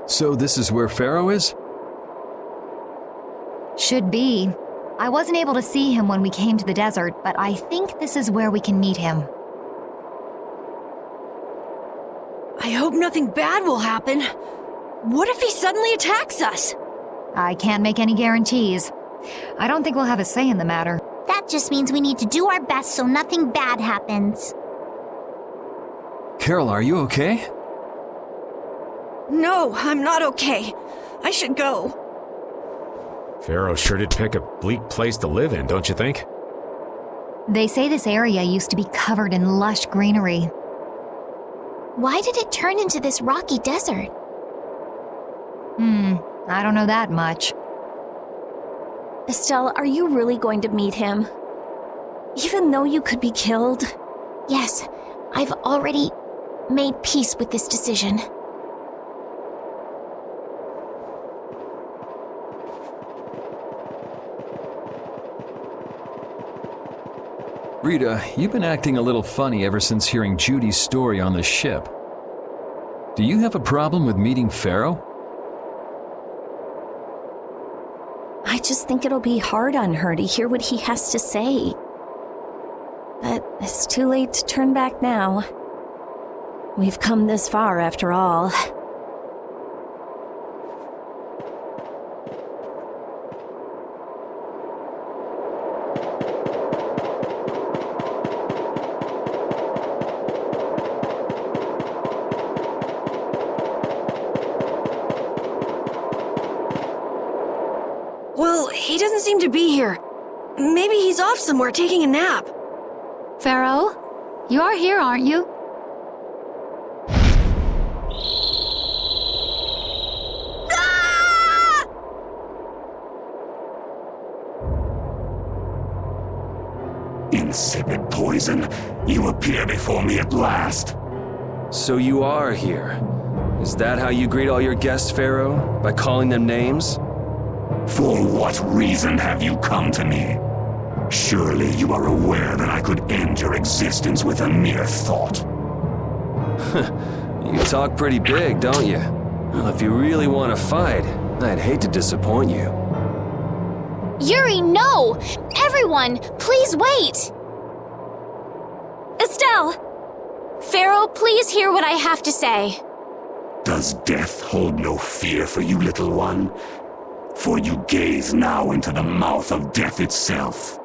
So this is where Pharaoh is? Should be. I wasn't able to see him when we came to the desert, but I think this is where we can meet him. I hope nothing bad will happen. What if he suddenly attacks us? I can't make any guarantees. I don't think we'll have a say in the matter. That just means we need to do our best so nothing bad happens. Carol, are you okay? No, I'm not okay. I should go. Pharaoh sure did pick a bleak place to live in, don't you think? They say this area used to be covered in lush greenery. Why did it turn into this rocky desert? I don't know that much. Estelle, are you really going to meet him? Even though you could be killed? Yes, I've already made peace with this decision. Rita, you've been acting a little funny ever since hearing Judy's story on the ship. Do you have a problem with meeting Pharaoh? I just think it'll be hard on her to hear what he has to say. But it's too late to turn back now. We've come this far after all. Well, he doesn't seem to be here. Maybe he's off somewhere taking a nap. Pharaoh? You are here, aren't you? Insipid poison, you appear before me at last. So you are here. Is that how you greet all your guests, Pharaoh? By calling them names? For what reason have you come to me? Surely you are aware that I could end your existence with a mere thought. You talk pretty big, don't you? Well, if you really want to fight, I'd hate to disappoint you. Yuri, no! Everyone, please wait! Estelle! Pharaoh, please hear what I have to say. Does death hold no fear for you, little one? For you gaze now into the mouth of death itself.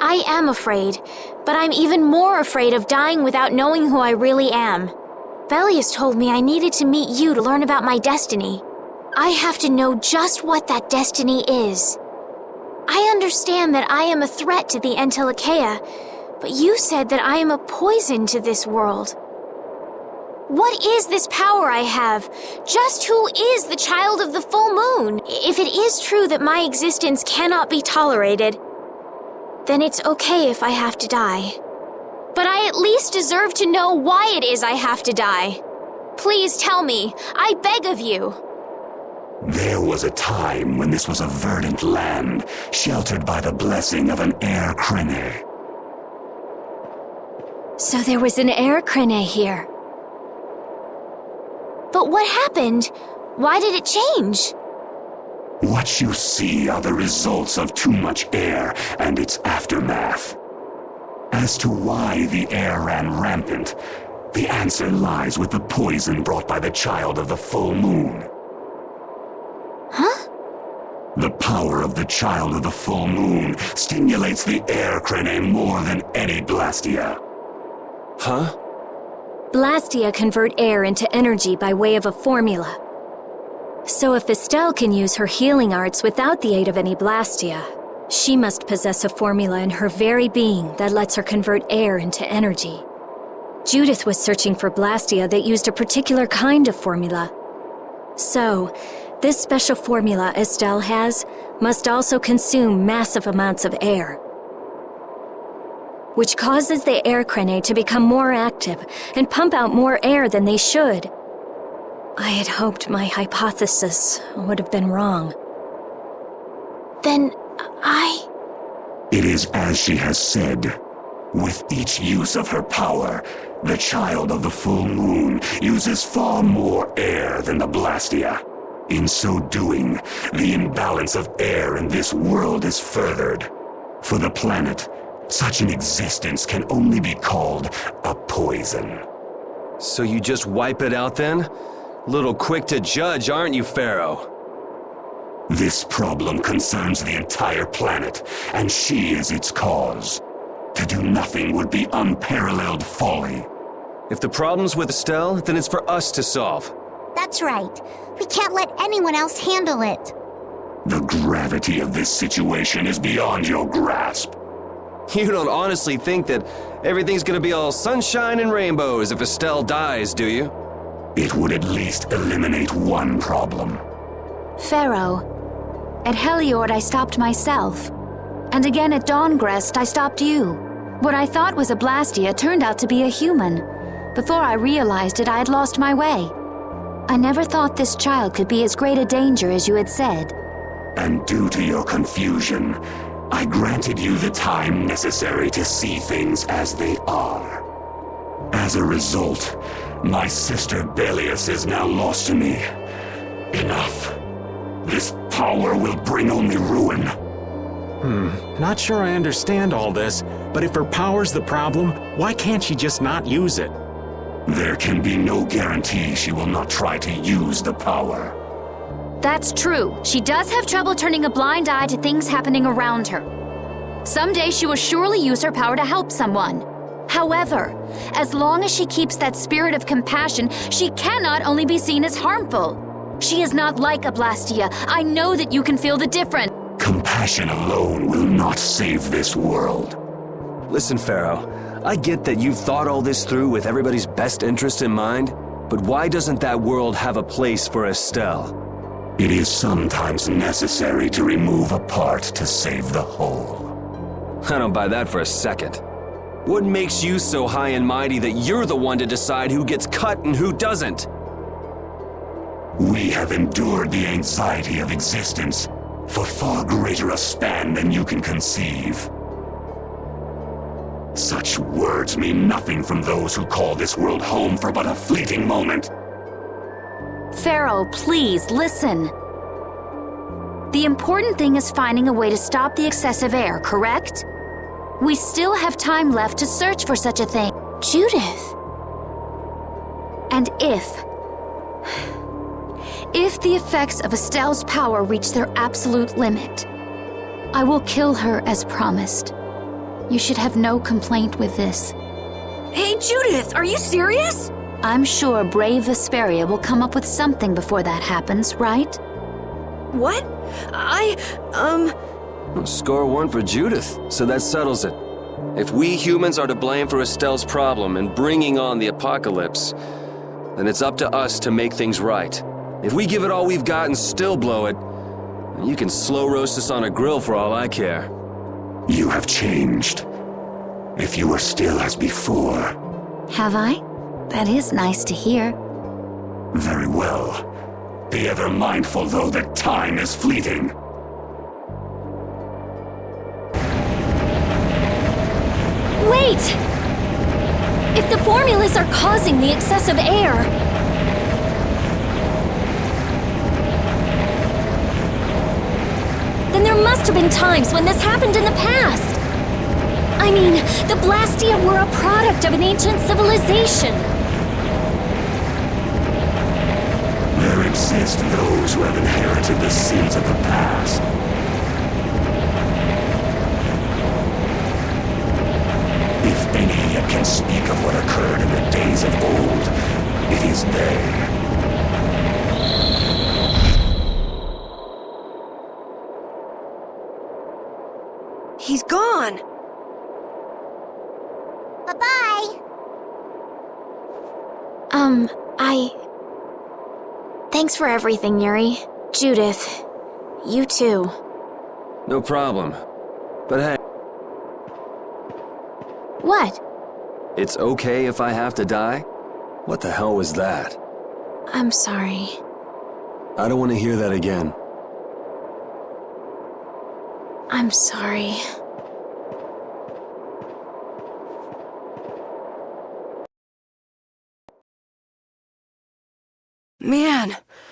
I am afraid, but I'm even more afraid of dying without knowing who I really am. Velius told me I needed to meet you to learn about my destiny. I have to know just what that destiny is. I understand that I am a threat to the Entelikeia, but you said that I am a poison to this world. What is this power I have? Just who is the child of the full moon? If it is true that my existence cannot be tolerated, then it's okay if I have to die. But I at least deserve to know why it is I have to die. Please tell me, I beg of you. There was a time when this was a verdant land, sheltered by the blessing of an air crene. So there was an air crene here. But what happened? Why did it change? What you see are the results of too much air and its aftermath. As to why the air ran rampant, the answer lies with the poison brought by the child of the full moon. Huh? The power of the child of the full moon stimulates the air crene more than any blastia. Huh? Blastia convert air into energy by way of a formula. So if Estelle can use her healing arts without the aid of any blastia, she must possess a formula in her very being that lets her convert air into energy. Judith was searching for blastia that used a particular kind of formula. So, this special formula Estelle has must also consume massive amounts of air, which causes the air crene to become more active and pump out more air than they should. I had hoped my hypothesis would have been wrong. Then It is as she has said. With each use of her power, the child of the full moon uses far more air than the Blastia. In so doing, the imbalance of air in this world is furthered. For the planet, such an existence can only be called a poison. So you just wipe it out then? Little quick to judge, aren't you, Pharaoh? This problem concerns the entire planet, and she is its cause. To do nothing would be unparalleled folly. If the problem's with Estelle, then it's for us to solve. That's right. We can't let anyone else handle it. The gravity of this situation is beyond your grasp. You don't honestly think that everything's gonna be all sunshine and rainbows if Estelle dies, do you? It would at least eliminate one problem. Pharaoh, at Heliord I stopped myself. And again at Dawngrest I stopped you. What I thought was a Blastia turned out to be a human. Before I realized it, I had lost my way. I never thought this child could be as great a danger as you had said. And due to your confusion, I granted you the time necessary to see things as they are. As a result, my sister Belius is now lost to me. Enough. This power will bring only ruin. Not sure I understand all this, but if her power's the problem, why can't she just not use it? There can be no guarantee she will not try to use the power. That's true. She does have trouble turning a blind eye to things happening around her. Someday she will surely use her power to help someone. However, as long as she keeps that spirit of compassion, she cannot only be seen as harmful. She is not like a Blastia. I know that you can feel the difference. Compassion alone will not save this world. Listen, Pharaoh, I get that you've thought all this through with everybody's best interest in mind, but why doesn't that world have a place for Estelle? It is sometimes necessary to remove a part to save the whole. I don't buy that for a second. What makes you so high and mighty that you're the one to decide who gets cut and who doesn't? We have endured the anxiety of existence for far greater a span than you can conceive. Such words mean nothing from those who call this world home for but a fleeting moment. Pharaoh, please, listen. The important thing is finding a way to stop the excessive air, correct? We still have time left to search for such a thing. Judith. And if the effects of Estelle's power reach their absolute limit, I will kill her as promised. You should have no complaint with this. Hey, Judith, are you serious? I'm sure brave Vesperia will come up with something before that happens, right? What? Score one for Judith, so that settles it. If we humans are to blame for Estelle's problem and bringing on the apocalypse, then it's up to us to make things right. If we give it all we've got and still blow it, you can slow roast us on a grill for all I care. You have changed. If you were still as before. Have I? That is nice to hear. Very well. Be ever mindful, though, that time is fleeting. Wait! If the formulas are causing the excessive air, then there must have been times when this happened in the past. I mean, the Blastia were a product of an ancient civilization. There exist those who have inherited the sins of the past. If any yet can speak of what occurred in the days of old, it is they. He's gone. Bye-bye. Thanks for everything, Yuri. Judith, you too. No problem. But hey, What? it's okay if I have to die? What the hell was that? I'm sorry. I don't want to hear that again. I'm sorry.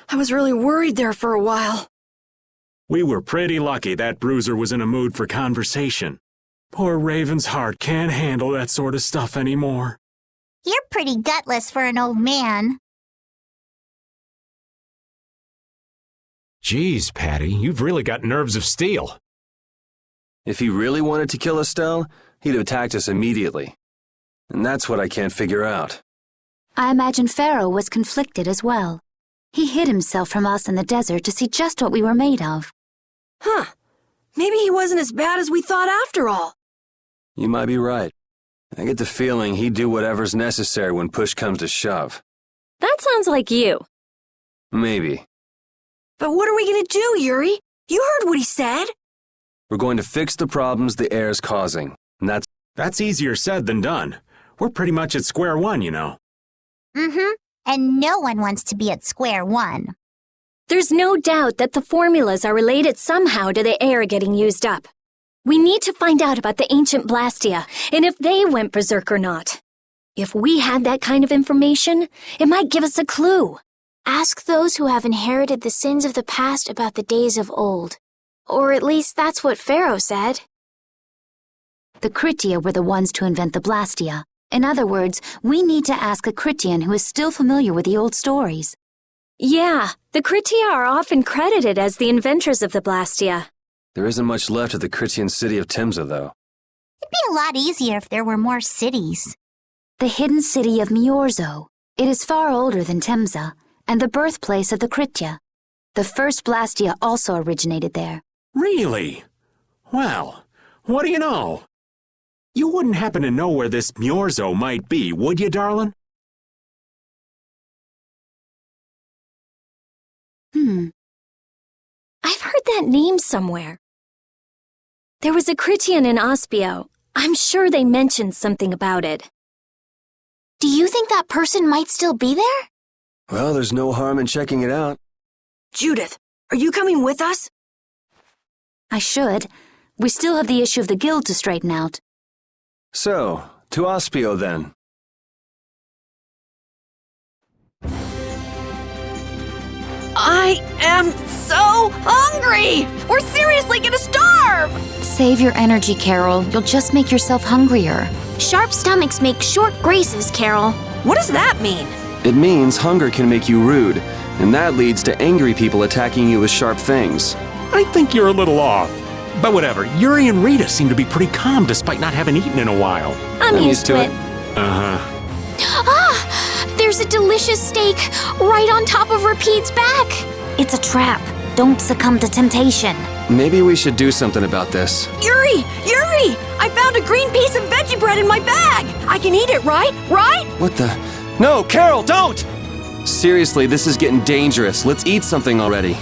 I was really worried there for a while. We were pretty lucky that bruiser was in a mood for conversation. Poor Raven's heart can't handle that sort of stuff anymore. You're pretty gutless for an old man. Geez, Patty, you've really got nerves of steel. If he really wanted to kill Estelle, he'd have attacked us immediately. And that's what I can't figure out. I imagine Pharaoh was conflicted as well. He hid himself from us in the desert to see just what we were made of. Huh. Maybe he wasn't as bad as we thought after all. You might be right. I get the feeling he'd do whatever's necessary when push comes to shove. That sounds like you. Maybe. But what are we gonna do, Yuri? You heard what he said. We're going to fix the problems the air's causing. And That's easier said than done. We're pretty much at square one, you know. Mm-hmm. And no one wants to be at square one. There's no doubt that the formulas are related somehow to the air getting used up. We need to find out about the ancient Blastia, and if they went berserk or not. If we had that kind of information, it might give us a clue. Ask those who have inherited the sins of the past about the days of old. Or at least that's what Pharaoh said. The Kritia were the ones to invent the Blastia. In other words, we need to ask a Kritian who is still familiar with the old stories. Yeah, the Kritia are often credited as the inventors of the Blastia. There isn't much left of the Kritian city of Timza, though. It'd be a lot easier if there were more cities. The hidden city of Miorzo. It is far older than Temza, and the birthplace of the Kritia. The first Blastia also originated there. Really? Well, what do you know? You wouldn't happen to know where this Miorzo might be, would you, darling? I've heard that name somewhere. There was a Kritian in Ospio. I'm sure they mentioned something about it. Do you think that person might still be there? Well, there's no harm in checking it out. Judith, are you coming with us? I should. We still have the issue of the guild to straighten out. So, to Ospio then. I am so hungry! We're seriously gonna starve! Save your energy, Carol. You'll just make yourself hungrier. Sharp stomachs make short graces, Carol. What does that mean? It means hunger can make you rude, and that leads to angry people attacking you with sharp things. I think you're a little off. But whatever, Yuri and Rita seem to be pretty calm despite not having eaten in a while. I'm used to it. Uh-huh. Ah! There's a delicious steak right on top of Rapide's back. It's a trap. Don't succumb to temptation. Maybe we should do something about this. Yuri! Yuri! I found a green piece of veggie bread in my bag! I can eat it, right? Right? What the? No, Carol, don't! Seriously, this is getting dangerous. Let's eat something already.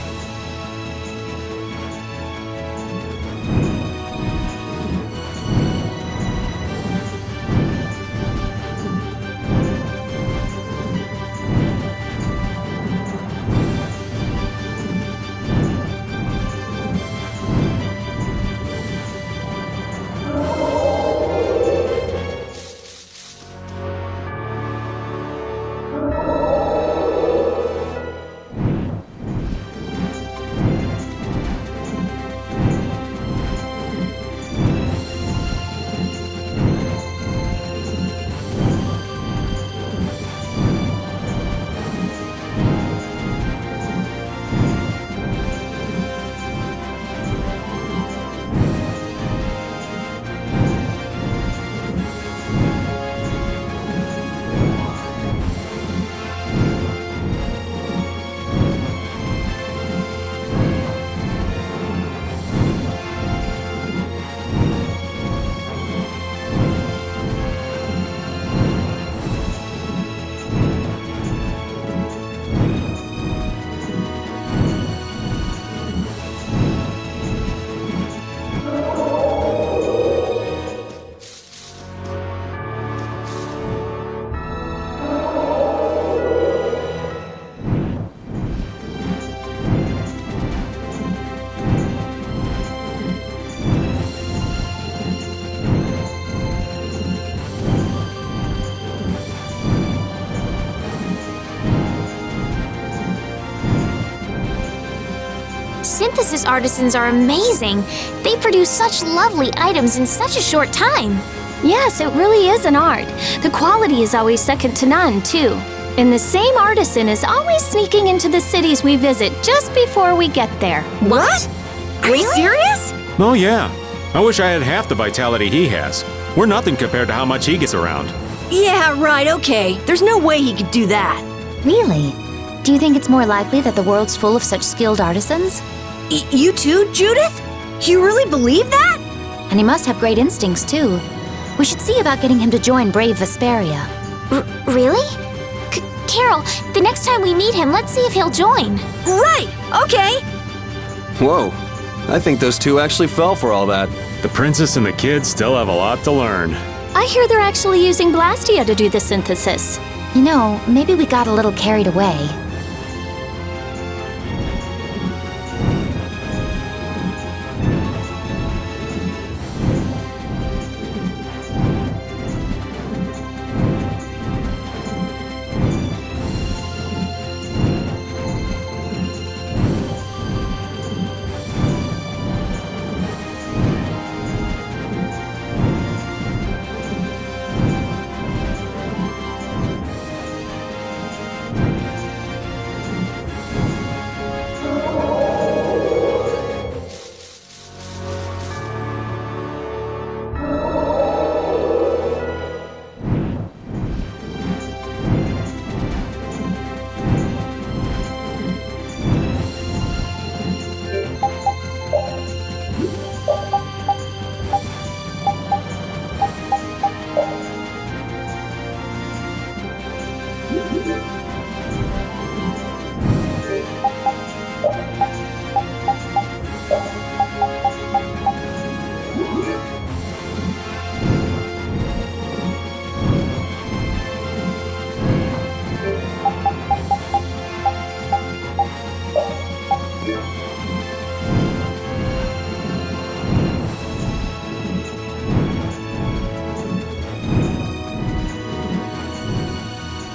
synthesis artisans are amazing. They produce such lovely items in such a short time. Yes, it really is an art. The quality is always second to none, too. And the same artisan is always sneaking into the cities we visit just before we get there. What? Are you serious? Oh, yeah. I wish I had half the vitality he has. We're nothing compared to how much he gets around. Yeah, right, okay. There's no way he could do that. Really? Do you think it's more likely that the world's full of such skilled artisans? You too, Judith? You really believe that? And he must have great instincts, too. We should see about getting him to join Brave Vesperia. Really? Carol, the next time we meet him, let's see if he'll join. Right, okay. Whoa, I think those two actually fell for all that. The princess and the kids still have a lot to learn. I hear they're actually using Blastia to do the synthesis. You know, maybe we got a little carried away.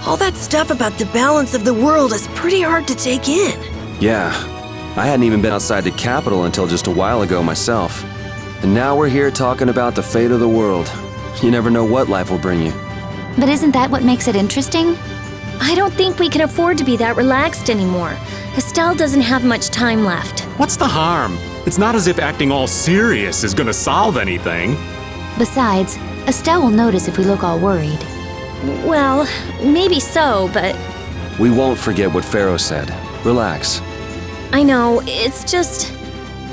All that stuff about the balance of the world is pretty hard to take in. Yeah, I hadn't even been outside the capital until just a while ago myself. And now we're here talking about the fate of the world. You never know what life will bring you. But isn't that what makes it interesting? I don't think we can afford to be that relaxed anymore. Estelle doesn't have much time left. What's the harm? It's not as if acting all serious is gonna solve anything. Besides, Estelle will notice if we look all worried. Well, maybe so, but We won't forget what Pharaoh said. Relax. I know, it's just...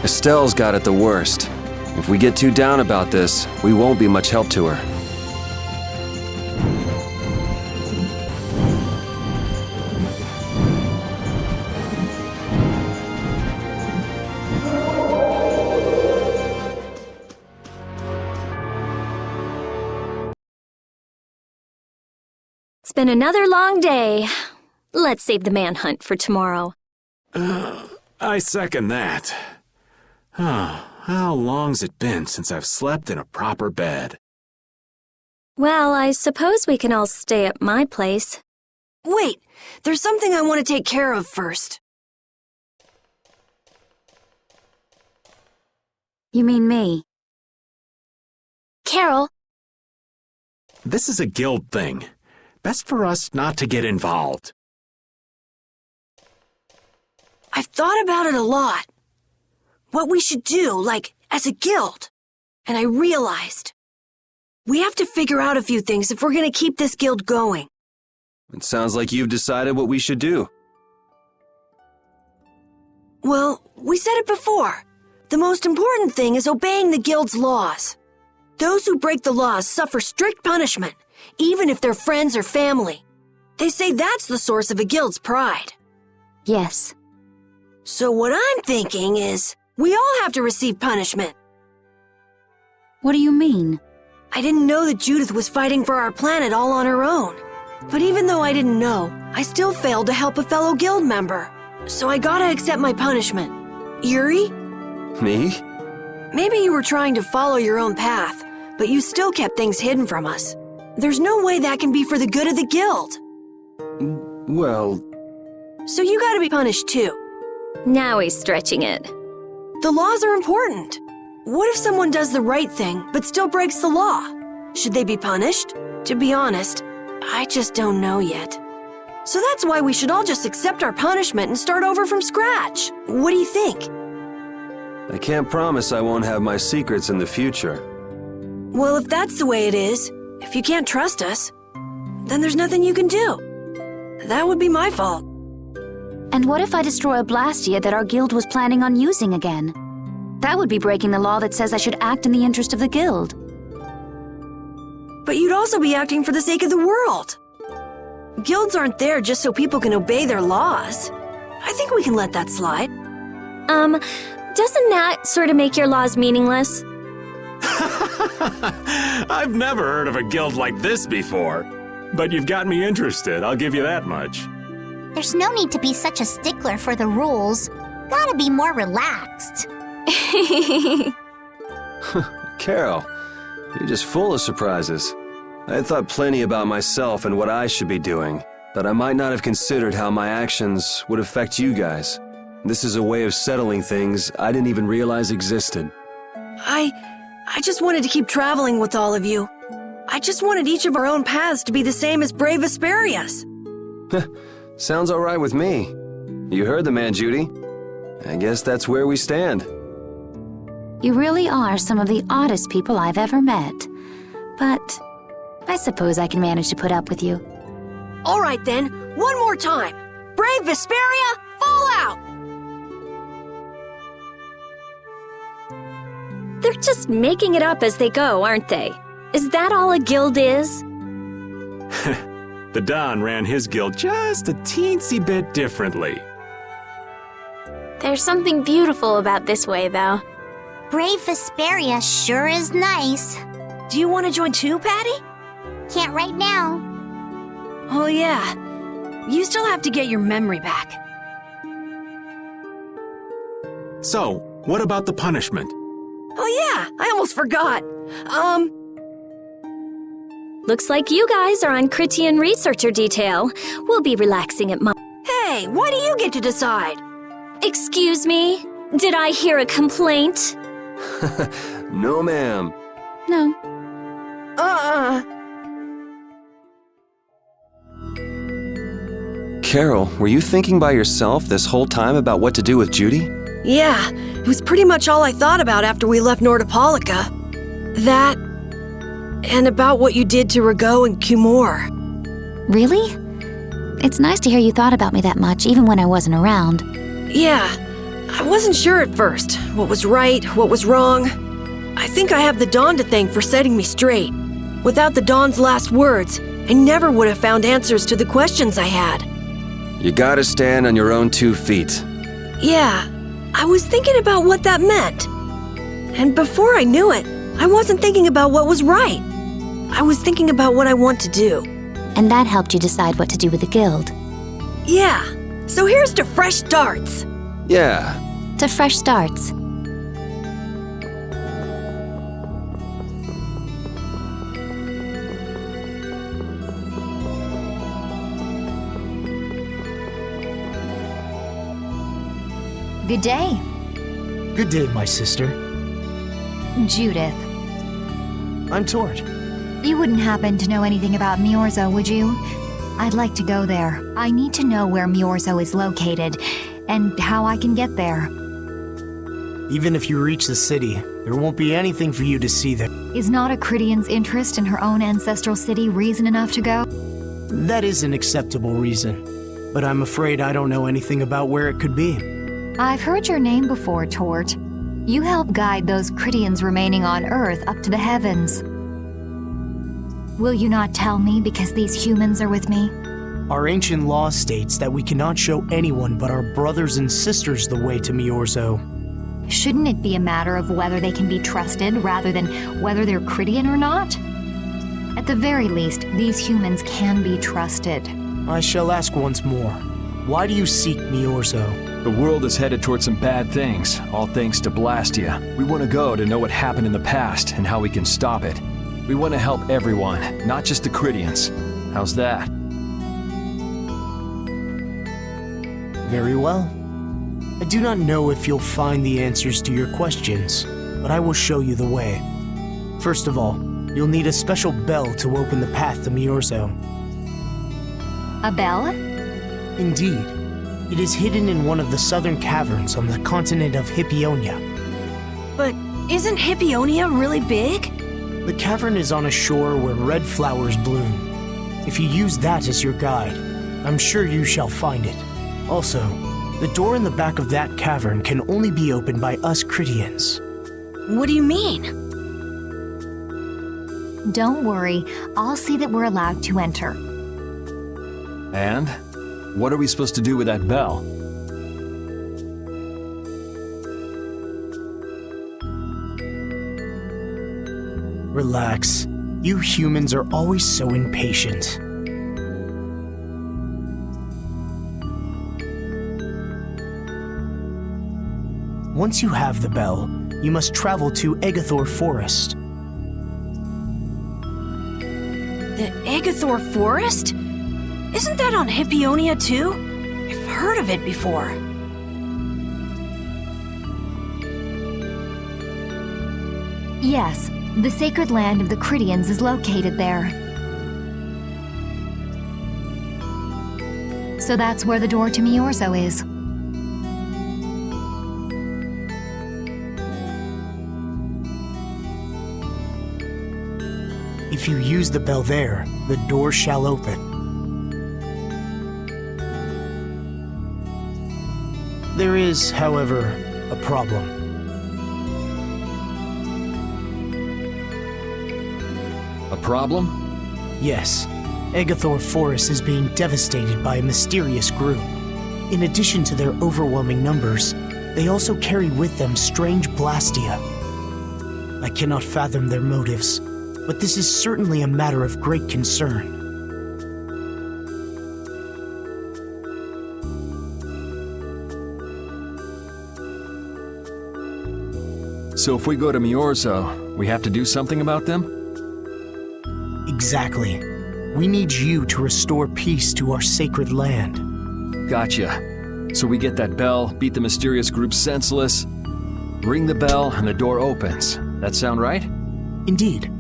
Estelle's got it the worst. If we get too down about this, we won't be much help to her. It's been another long day. Let's save the manhunt for tomorrow. I second that. How long's it been since I've slept in a proper bed? Well, I suppose we can all stay at my place. Wait, there's something I want to take care of first. You mean me? Carol, This is a guild thing. Best for us not to get involved. I've thought about it a lot. What we should do, like, as a guild. And I realized we have to figure out a few things if we're going to keep this guild going. It sounds like you've decided what we should do. Well, we said it before. The most important thing is obeying the guild's laws. Those who break the laws suffer strict punishment, even if they're friends or family. They say that's the source of a guild's pride. Yes. So what I'm thinking is, we all have to receive punishment. What do you mean? I didn't know that Judith was fighting for our planet all on her own. But even though I didn't know, I still failed to help a fellow guild member. So I gotta accept my punishment. Yuri? Me? Maybe you were trying to follow your own path, but you still kept things hidden from us. There's no way that can be for the good of the guild. Well, So you gotta be punished too. Now he's stretching it. The laws are important. What if someone does the right thing, but still breaks the law? Should they be punished? To be honest, I just don't know yet. So that's why we should all just accept our punishment and start over from scratch. What do you think? I can't promise I won't have my secrets in the future. Well, if that's the way it is, if you can't trust us, then there's nothing you can do. That would be my fault. And what if I destroy a Blastia that our guild was planning on using again? That would be breaking the law that says I should act in the interest of the guild. But you'd also be acting for the sake of the world. Guilds aren't there just so people can obey their laws. I think we can let that slide. Doesn't that sort of make your laws meaningless? I've never heard of a guild like this before. But you've got me interested, I'll give you that much. There's no need to be such a stickler for the rules. Gotta be more relaxed. Carol, you're just full of surprises. I had thought plenty about myself and what I should be doing, but I might not have considered how my actions would affect you guys. This is a way of settling things I didn't even realize existed. I just wanted to keep traveling with all of you. I just wanted each of our own paths to be the same as brave Vesperia's. Sounds all right with me. You heard the man, Judy. I guess that's where we stand. You really are some of the oddest people I've ever met. But I suppose I can manage to put up with you. All right then, one more time. Brave Vesperia, fall out! They're just making it up as they go, aren't they? Is that all a guild is? The Don ran his guild just a teensy bit differently. There's something beautiful about this way, though. Brave Vesperia sure is nice. Do you want to join too, Patty? Can't right now. Oh yeah, you still have to get your memory back. So, what about the punishment? Oh yeah, I almost forgot. Looks like you guys are on Critian researcher detail. We'll be relaxing at Hey, why do you get to decide? Excuse me? Did I hear a complaint? No, ma'am. No. Carol, were you thinking by yourself this whole time about what to do with Judy? Yeah, it was pretty much all I thought about after we left Nordopolica. That, and about what you did to Rago and Cumore. Really? It's nice to hear you thought about me that much, even when I wasn't around. Yeah, I wasn't sure at first what was right, what was wrong. I think I have the Dawn to thank for setting me straight. Without the Dawn's last words, I never would have found answers to the questions I had. You gotta stand on your own 2 feet. Yeah, I was thinking about what that meant. And before I knew it, I wasn't thinking about what was right. I was thinking about what I want to do. And that helped you decide what to do with the guild. Yeah, so here's to fresh starts. Yeah. To fresh starts. Good day. Good day, my sister. Judith. I'm Tort. You wouldn't happen to know anything about Miorzo, would you? I'd like to go there. I need to know where Miorzo is located, and how I can get there. Even if you reach the city, there won't be anything for you to see there. Is not a Critian's interest in her own ancestral city reason enough to go? That is an acceptable reason, but I'm afraid I don't know anything about where it could be. I've heard your name before, Tort. You help guide those Critians remaining on Earth up to the heavens. Will you not tell me because these humans are with me? Our ancient law states that we cannot show anyone but our brothers and sisters the way to Miorzo. Shouldn't it be a matter of whether they can be trusted rather than whether they're Critian or not? At the very least, these humans can be trusted. I shall ask once more. Why do you seek Miorzo? The world is headed towards some bad things, all thanks to Blastia. We want to go to know what happened in the past and how we can stop it. We want to help everyone, not just the Critians. How's that? Very well. I do not know if you'll find the answers to your questions, but I will show you the way. First of all, you'll need a special bell to open the path to Miorzo. A bell? Indeed. It is hidden in one of the southern caverns on the continent of Hippionia. But isn't Hippionia really big? The cavern is on a shore where red flowers bloom. If you use that as your guide, I'm sure you shall find it. Also, the door in the back of that cavern can only be opened by us Critians. What do you mean? Don't worry, I'll see that we're allowed to enter. And? What are we supposed to do with that bell? Relax. You humans are always so impatient. Once you have the bell, you must travel to Egathor Forest. The Egathor Forest? Isn't that on Hippionia too? I've heard of it before. Yes, the sacred land of the Critians is located there. So that's where the door to Miorzo is. If you use the bell there, the door shall open. There is, however, a problem. A problem? Yes, Egathor Forest is being devastated by a mysterious group. In addition to their overwhelming numbers, they also carry with them strange blastia. I cannot fathom their motives, but this is certainly a matter of great concern. So if we go to Miorzo, we have to do something about them? Exactly. We need you to restore peace to our sacred land. Gotcha. So we get that bell, beat the mysterious group senseless, ring the bell, and the door opens. That sound right? Indeed.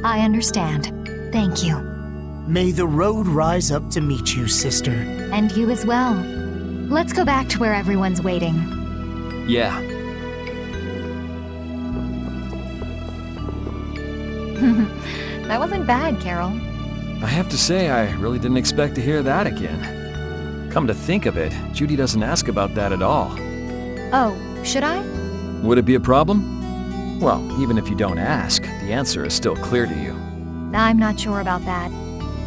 I understand. Thank you. May the road rise up to meet you, sister. And you as well. Let's go back to where everyone's waiting. Yeah. That wasn't bad, Carol. I have to say, I really didn't expect to hear that again. Come to think of it, Judy doesn't ask about that at all. Oh, should I? Would it be a problem? Well, even if you don't ask, the answer is still clear to you. I'm not sure about that.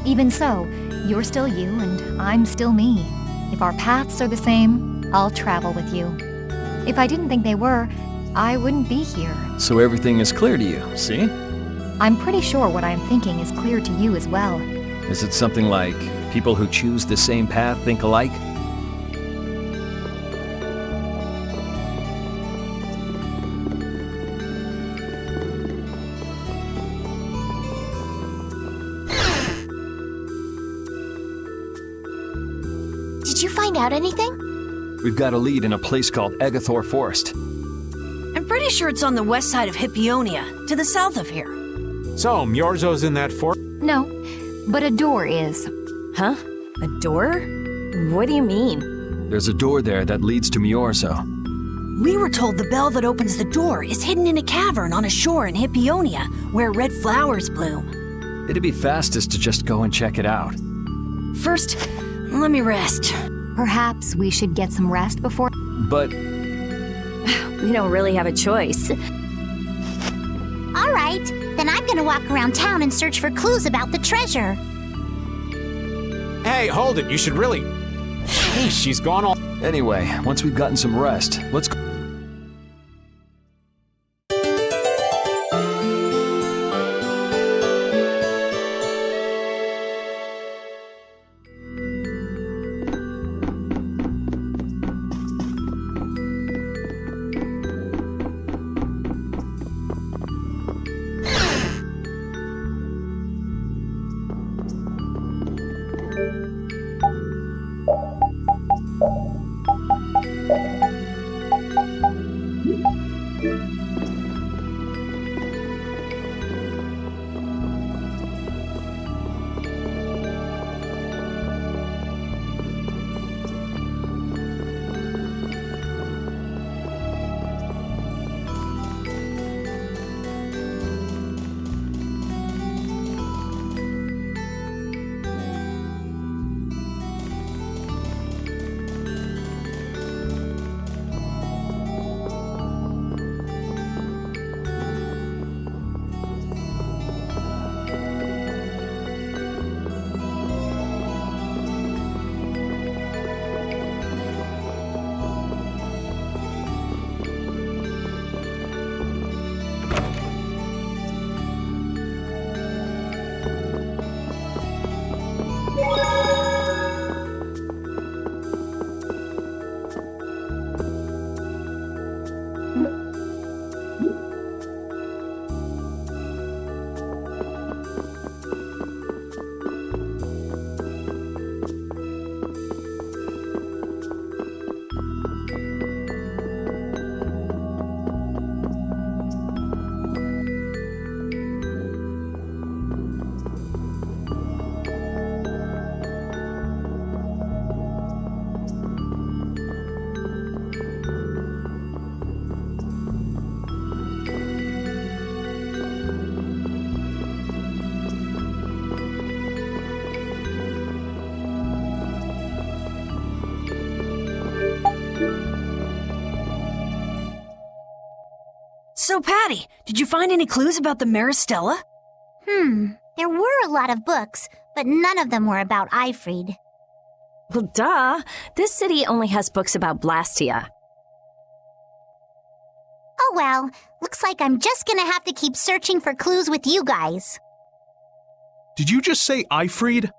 Even so, you're still you and I'm still me. If our paths are the same, I'll travel with you. If I didn't think they were, I wouldn't be here. So everything is clear to you, see? I'm pretty sure what I'm thinking is clear to you as well. Is it something like people who choose the same path think alike? Did you find out anything? We've got a lead in a place called Egathor Forest. I'm pretty sure it's on the west side of Hippionia, to the south of here. So, Miorzo's in that fort? No, but a door is. Huh? A door? What do you mean? There's a door there that leads to Miorzo. We were told the bell that opens the door is hidden in a cavern on a shore in Hippionia, where red flowers bloom. It'd be fastest to just go and check it out. First, let me rest. Perhaps we should get some rest before. But We don't really have a choice. All right, then I'm gonna walk around town and search for clues about the treasure. Hey, hold it, you should really... Hey, she's gone all... anyway, once we've gotten some rest, let's go. So, Patty, did you find any clues about the Maristella? There were a lot of books, but none of them were about Ifrid. Well, duh. This city only has books about Blastia. Oh well, looks like I'm just gonna have to keep searching for clues with you guys. Did you just say Ifrid?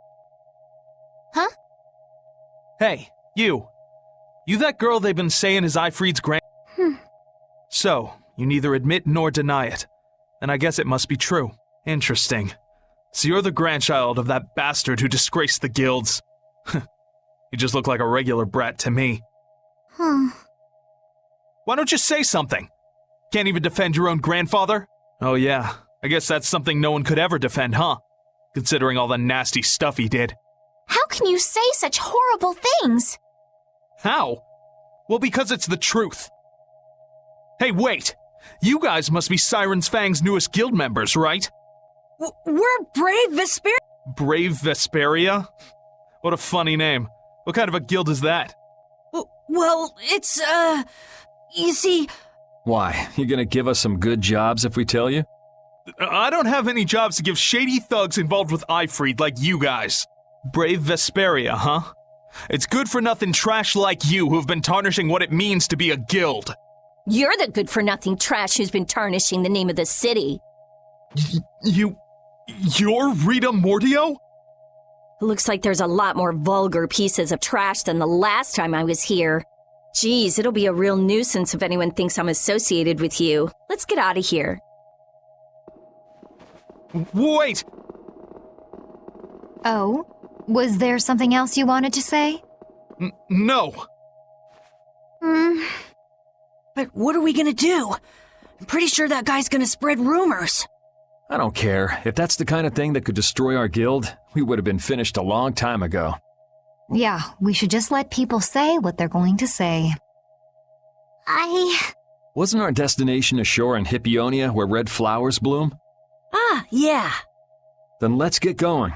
Huh? Hey, you. You that girl they've been saying is Ifrid's So, you neither admit nor deny it. And I guess it must be true. Interesting. So you're the grandchild of that bastard who disgraced the guilds. You just look like a regular brat to me. Why don't you say something? Can't even defend your own grandfather? Oh yeah, I guess that's something no one could ever defend, huh? Considering all the nasty stuff he did. How can you say such horrible things? How? Well, because it's the truth. Hey, wait! You guys must be Siren's Fang's newest guild members, right? We're Brave Vesperia. Brave Vesperia? What a funny name. What kind of a guild is that? Well, it's, you see... Why? You gonna give us some good jobs if we tell you? I don't have any jobs to give shady thugs involved with Ifrid like you guys. Brave Vesperia, huh? It's good-for-nothing trash like you who've been tarnishing what it means to be a guild. You're the good-for-nothing trash who's been tarnishing the name of the city. You're Rita Mordio? Looks like there's a lot more vulgar pieces of trash than the last time I was here. Geez, it'll be a real nuisance if anyone thinks I'm associated with you. Let's get out of here. Wait! Oh? Was there something else you wanted to say? No. But what are we gonna do? I'm pretty sure that guy's gonna spread rumors. I don't care. If that's the kind of thing that could destroy our guild, we would have been finished a long time ago. Yeah, we should just let people say what they're going to say. Wasn't our destination ashore in Hippionia where red flowers bloom? Ah, yeah. Then let's get going.